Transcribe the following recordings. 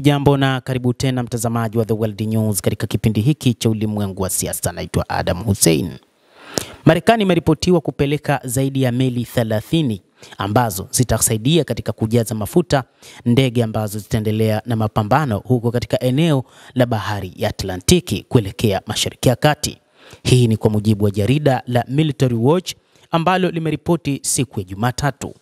Hujambo na karibu tena mtazamaji wa The World News katika kipindi hiki cha ulimwengu wa siasa. Naitwa Adam Hussein. Marekani imeripotiwa kupeleka zaidi ya meli 30 ambazo zitasaidia katika kujaza mafuta ndege ambazo zitaendelea na mapambano huko katika eneo la bahari ya Atlantiki kuelekea Mashariki ya Kati. Hii ni kwa mujibu wa jarida la Military Watch ambalo limeripoti siku ya Jumatatu.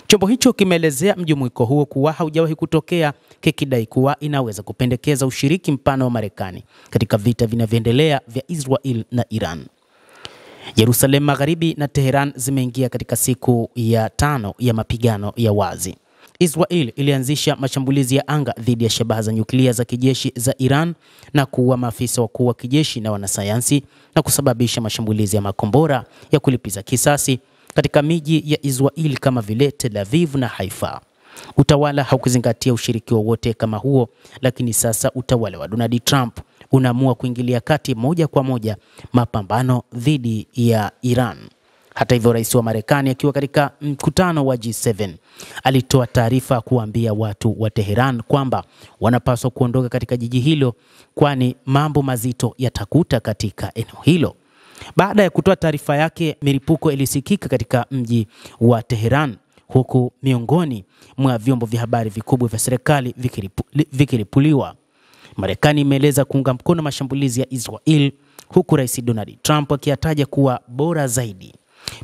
Chombo hicho kimeelezea mjumuiko huo kuwa haujawahi kutokea, kikidai kuwa inaweza kupendekeza ushiriki mpana wa Marekani katika vita vinavyoendelea vya Israel na Iran. Yerusalemu Magharibi na Tehran zimeingia katika siku ya 5 ya mapigano ya wazi. Israel ilianzisha mashambulizi ya anga dhidi ya shabaha za nyuklia za kijeshi za Iran na kuua maafisa wakuu wa kijeshi na wanasayansi na kusababisha mashambulizi ya makombora ya kulipiza kisasi katika miji ya Israel kama vile Tel Aviv na Haifa. Utawala haukuzingatia ushiriki wowote kama huo, lakini sasa utawala wa Donald Trump unaamua kuingilia kati moja kwa moja mapambano dhidi ya Iran. Hata hivyo, rais wa Marekani akiwa katika mkutano wa G7 alitoa taarifa kuambia watu wa Tehran kwamba wanapaswa kuondoka katika jiji hilo kwani mambo mazito yatakuta katika eneo hilo. Baada ya kutoa taarifa yake, milipuko ilisikika katika mji wa Tehran, huku miongoni mwa vyombo vya habari vikubwa vya serikali vikiripuliwa. Marekani imeeleza kuunga mkono mashambulizi ya Israel, huku rais Donald Trump akiyataja kuwa bora zaidi.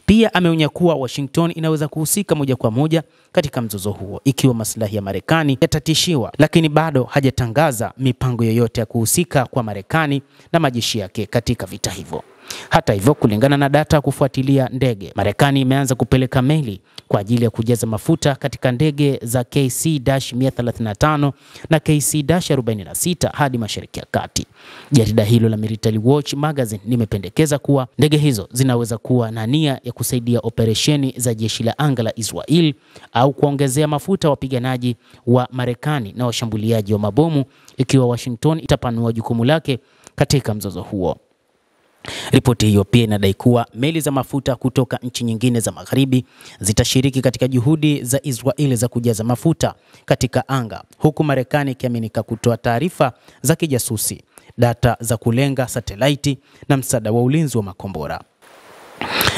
Pia ameonya kuwa Washington inaweza kuhusika moja kwa moja katika mzozo huo ikiwa maslahi ya Marekani yatatishiwa, lakini bado hajatangaza mipango yoyote ya kuhusika kwa Marekani na majeshi yake katika vita hivyo. Hata hivyo, kulingana na data kufuatilia ndege, Marekani imeanza kupeleka meli kwa ajili ya kujaza mafuta katika ndege za KC-135 na KC-46 hadi Mashariki ya Kati. Jarida hilo la Military Watch Magazine limependekeza kuwa ndege hizo zinaweza kuwa na nia ya kusaidia operesheni za jeshi la anga la Israel au kuongezea mafuta wapiganaji wa Marekani na washambuliaji wa mabomu ikiwa Washington itapanua jukumu lake katika mzozo huo. Ripoti hiyo pia inadai kuwa meli za mafuta kutoka nchi nyingine za magharibi zitashiriki katika juhudi za Israel za kujaza mafuta katika anga, huku Marekani ikiaminika kutoa taarifa za kijasusi, data za kulenga satelaiti na msaada wa ulinzi wa makombora.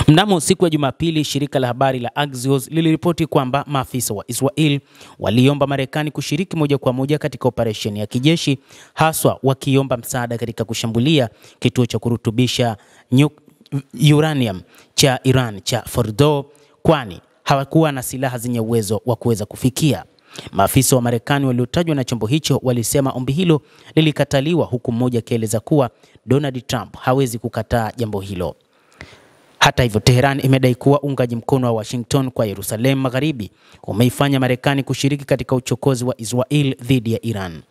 Mnamo siku ya Jumapili, shirika la habari la Axios liliripoti kwamba maafisa wa Israel waliomba Marekani kushiriki moja kwa moja katika operesheni ya kijeshi, haswa wakiomba msaada katika kushambulia kituo cha kurutubisha uranium cha Iran cha Fordo, kwani hawakuwa na silaha zenye uwezo wa kuweza kufikia. Maafisa wa Marekani waliotajwa na chombo hicho walisema ombi hilo lilikataliwa, huku mmoja akieleza kuwa Donald Trump hawezi kukataa jambo hilo. Hata hivyo, Tehran imedai kuwa uungaji mkono wa Washington kwa Yerusalemu Magharibi umeifanya Marekani kushiriki katika uchokozi wa Israel dhidi ya Iran.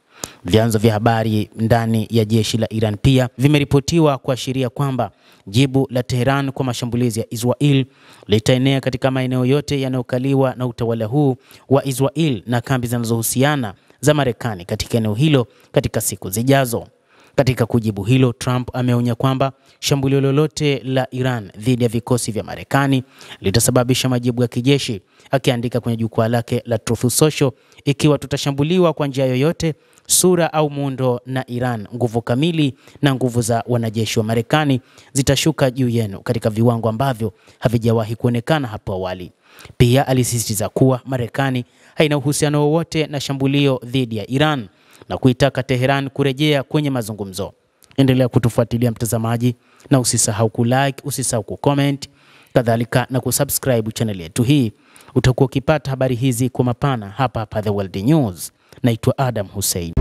Vyanzo vya habari ndani ya jeshi la Iran pia vimeripotiwa kuashiria kwamba jibu la Tehran kwa mashambulizi ya Israel litaenea katika maeneo yote yanayokaliwa na utawala huu wa Israel na kambi zinazohusiana za Marekani katika eneo hilo katika siku zijazo. Katika kujibu hilo, Trump ameonya kwamba shambulio lolote la Iran dhidi ya vikosi vya Marekani litasababisha majibu ya kijeshi, akiandika kwenye jukwaa lake la Truth Social, ikiwa tutashambuliwa kwa njia yoyote, sura au muundo na Iran, nguvu kamili na nguvu za wanajeshi wa Marekani zitashuka juu yenu katika viwango ambavyo havijawahi kuonekana hapo awali. Pia alisisitiza kuwa Marekani haina uhusiano wowote na shambulio dhidi ya Iran na kuitaka Tehran kurejea kwenye mazungumzo. Endelea kutufuatilia mtazamaji, na usisahau kulike, usisahau kucomment, kadhalika na kusubscribe channel yetu hii. Utakuwa ukipata habari hizi kwa mapana hapa The World News. Naitwa Adam Hussein.